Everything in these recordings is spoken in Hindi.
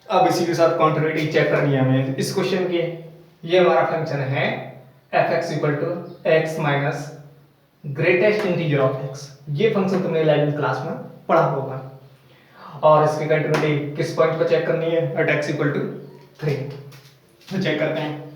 अब इसी के साथ कॉन्टिन्यूटी चेक करनी है हमें इस क्वेश्चन की। ये हमारा फंक्शन है F X equal to X minus greatest integer of X. ये फंक्शन तुमने 11th क्लास में पढ़ा होगा। और इसकी कंटिन्यूटी किस पॉइंट पर चेक करनी है? At x equal to 3। तो चेक करते हैं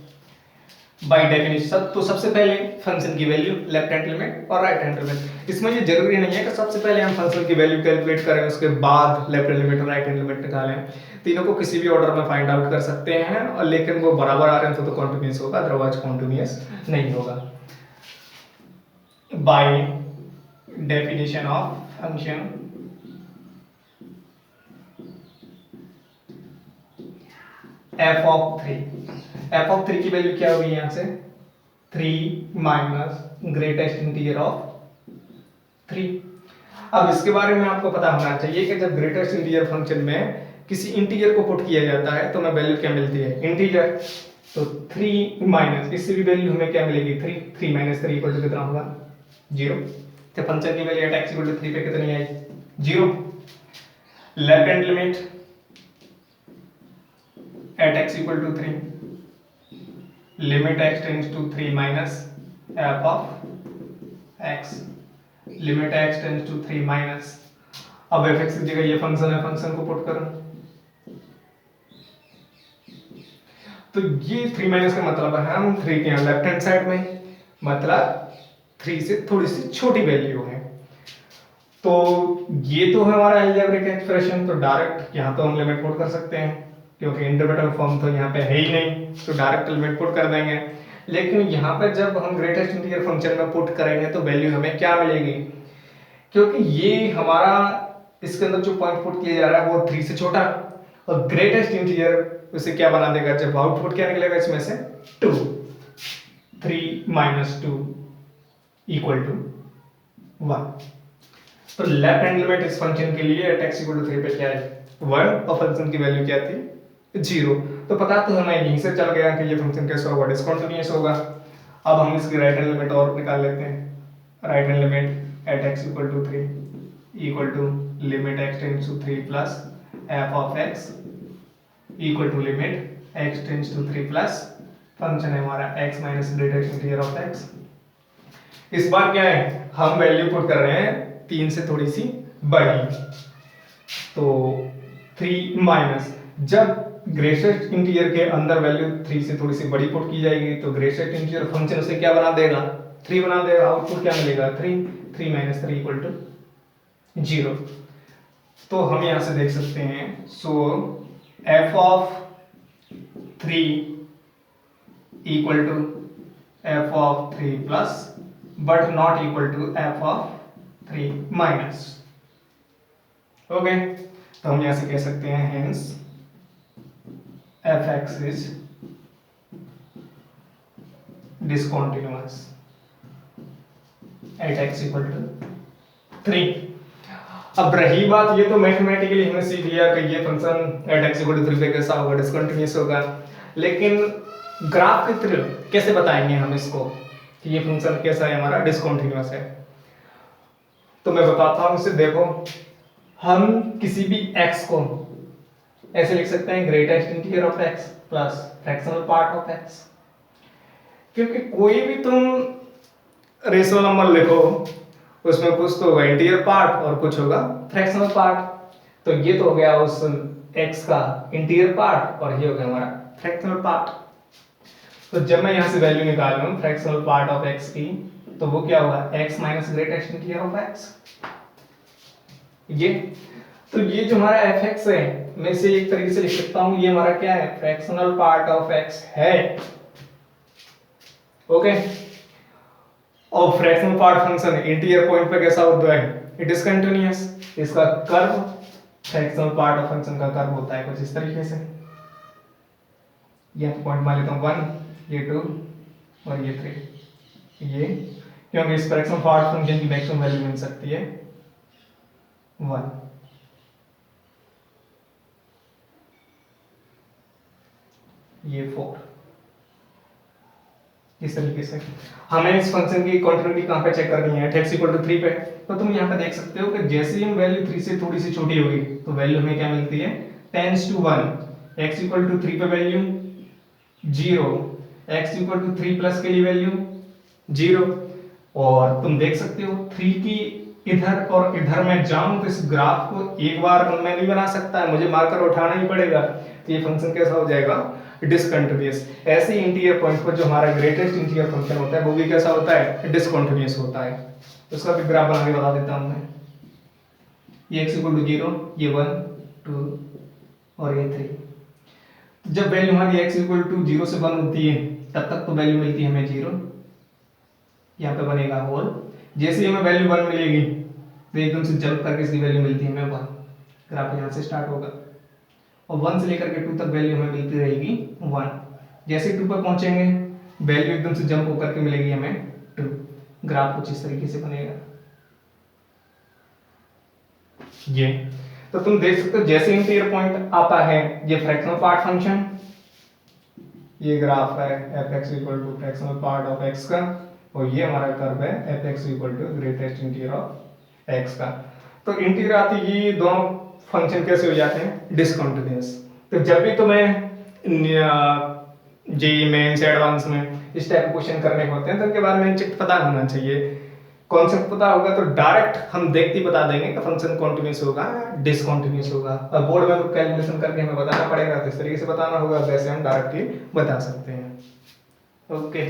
बाय डेफिनेशन। तो सबसे पहले फंक्शन की वैल्यू लेफ्ट हैंड लिमिट और राइट हैंड लिमिट। इसमें ये जरूरी नहीं है कि सबसे पहले हम फंक्शन की वैल्यू कैलकुलेट करें उसके बाद लेफ्ट हैंड लिमिट और राइट हैंड लिमिट निकालें। तीनों को किसी भी ऑर्डर में फाइंड आउट कर सकते हैं और लेकिन वो बराबर आ रहे हैं तो कॉन्टिन्यूस होगा, अदरवाइज कॉन्टिन्यूस नहीं होगा। By definition of function f of 3 की वैल्यू क्या होगी यहां से? 3 माइनस ग्रेटेस्ट इंटीजर ऑफ 3। अब इसके बारे में आपको पता होना चाहिए कि जब ग्रेटेस्ट इंटीजर फंक्शन में किसी इंटीजर को पुट किया जाता है तो हमें वैल्यू क्या मिलती है? इंटीजर। तो 3 माइनस इससे भी वैल्यू हमें क्या मिलेगी? 3 माइनस 3 इक्वल टू कितना होगा? 0। तो फंक्शन की value at x equal to 3 पे कितनी आई? 0। Left hand limit at x equal to 3 limit x tends to 3 minus f of x limit x tends to 3 minus। अब fx की जगह ये फंक्शन है, फंक्शन को पुट करो तो ये 3 माइनस का मतलब है हम 3 के लेफ्ट हैंड साइड में, मतलब 3 से थोड़ी सी छोटी वैल्यू है। तो ये तो है हमारा अलजेब्रिक एक्सप्रेशन। तो डायरेक्ट यहाँ तो हम लिमिट पुट कर सकते हैं क्योंकि इंटरप्रेटर फॉर्म तो यहाँ पे है ही नहीं, तो डायरेक्ट लिमिट पुट कर देंगे। लेकिन यहाँ पर जब हम ग्रेटेस्ट इंटीजर फंक्शन में पुट करेंगे तो वैल्यू हमें क्या मिलेगी? क्योंकि ये हमारा इसके अंदर जो पॉइंट पुट किया जा रहा है वो 3 से छोटा, और ग्रेटेस्ट इंटीजर उसे क्या बना देगा? जब आउटपुट क्या निकलेगा इसमें से? 2। 3 माइनस 2 इक्वल टू 1। तो लेफ्ट हैंड लिमिट इस फंक्शन के लिए एट एक्स इक्वल टू 3 पे क्या है? 1 और फंक्शन की वैल्यू क्या थी? 0। तो पता तो हमें यहीं से चल गया कि ये फंक्शन कैसा होगा? डिस्कंटिन्यूअस होगा। अब हम इसकी राइट हैंड लिमिट और निकाल लेते हैं। Right hand limit at x equal to 3 equal to limit x tends to 3 plus f of x equal to limit x tends to 3 plus function है हमारा x minus greatest integer of x। इस बार क्या है? हम वैल्यू पुट कर रहे हैं 3 से थोड़ी सी बड़ी। तो 3 माइनस, जब ग्रेटेस्ट इंटीजर के अंदर वैल्यू 3 से थोड़ी सी बड़ी पुट की जाएगी तो ग्रेटेस्ट इंटीजर फंक्शन उसे क्या बना देगा? 3 बना देगा। आउटपुट क्या मिलेगा? 3 माइनस 3 इक्वल टू 0। तो हम यहां से देख सकते हैं, so f of 3 equal to f of 3 plus but not equal to f of 3 minus. Okay, तो हम यहां से कह सकते हैं hence fx is discontinuous at x equal to 3। अब रही बात, ये तो मैथमेटिकली हमने सीख लिया कि ये function at x equal to 3 पे कैसा होगा? डिस्कंटिन्यूअस होगा। लेकिन ग्राफ के थ्रू कैसे बताएंगे हम इसको कि ये फंक्शन कैसा है? हमारा डिस्कंटिन्यूअस है। तो मैं बताता हूं इसे। देखो, हम किसी भी x को ऐसे लिख सकते हैं greatest integer of x plus fractional part of x। क्योंकि कोई भी तुम रेशनल नंबर लिखो उसमें कुछ तो होगा इंटीजर पार्ट और कुछ होगा फ्रैक्शनल पार्ट। तो ये तो हो गया उस x का इंटीजर पार्ट और ये हो गया हमारा फ्रैक्शनल पार्ट। तो जब मैं यहां से वैल्यू निकालूं फ्रैक्शनल पार्ट ऑफ x की, तो वो क्या होगा? x minus greatest integer of x। ये तो ये जो हमारा fx है, मैं इसे एक तरीके से लिख सकता हूं, ये हमारा क्या है? फ्रैक्शनल पार्ट ऑफ x है। ओके, और fractional part function integer point पे कैसा होता है? It is continuous. इसका curve, fractional part of function का कर्व होता है कुछ इस तरीके से। ये पॉइंट मान लेता हूं 1, ये 2 और ये 3। ये क्योंकि इस फ्रैक्शनल पार्ट फंक्शन की मैक्सिमम वैल्यू मिल सकती है 1। ये 4। इस तरीके से हमें इस फंक्शन की कंटिन्यूटी कहां पे चेक करनी है? x इक्वल टू 3 पे। तो तुम यहां पे देख सकते हो कि जैसे ही हम वैल्यू 3 से थोड़ी सी छोटी होगी तो वैल्यू हमें क्या मिलती है? Tends to 1। x equal to 3 पे value 0, x equal to 3 plus के लिए वैल्यू 0। और तुम देख सकते हो 3 की इधर और इधर मैं जाऊं तो इस ग्राफ को एक बार मैं नहीं बना सकता, मुझे मार्कर उठाना ही पड़ेगा। तो ये फंक्शन कैसा हो जाएगा, डिसकंटिन्यूअस। ऐसे इंटीरियर पॉइंट पर जो हमारा ग्रेटेस्ट इंटीरियर फंक्शन होता है वो भी कैसा होता है, डिसकंटिन्यूअस होता है। उसका भी ग्राफ बना के बता देता हूं मैं। ये x इक्वल टू 0, ये 1 2 और ये 3। जब वैल्यू हमारी x इक्वल टू 0 से 1 होती है तब तक तो वैल्यू मिलती है हमें 0, यहाँ पे बनेगा होल। जैसे ही हमें वैल्यू 1 मिलेगी तो एकदम से जंप करके इसकी वैल्यू मिलती है हमें 1। ग्राफ यहाँ से स्टार्ट होगा और 1 से लेकर के 2 तक वैल्यू हमें मिलती रहेगी 1। जैसे ही 2 पर पहुंचेंगे वैल्यू एकदम से जंप होकर के मिलेगी हमें 2। ग्राफ कुछ इस तरीके से बनेगा ये। तो तुम देख सकते हो जैसे इंटीरियर पॉइंट आता है ये फ्रैक्शनल पार्ट फंक्शन, ये ग्राफ है f(x) equal to fractional part of x का, और ये हमारा कर्व है f(x) equal to greatest interior of x का। तो इंटीरियर आती ये दोनों फंक्शन कैसे हो जाते हैं, डिसकंटिन्यूअस। तो जब भी तुम्हें जेईई मेंस एडवांस में इस टाइप के क्वेश्चन करने होते हैं तो उनके बारे में चिट पता होना चाहिए। कॉन्सेप्ट पता होगा तो डायरेक्ट हम देखते ही बता देंगे कि फंक्शन कॉन्टिन्यूअस होगा डिसकंटिन्यूअस होगा। और बोर्ड में तो कैलकुलेशन करके हमें बताना पड़ेगा, तो इस तरीके से बताना होगा, वैसे हम डायरेक्टली बता सकते हैं। ओके।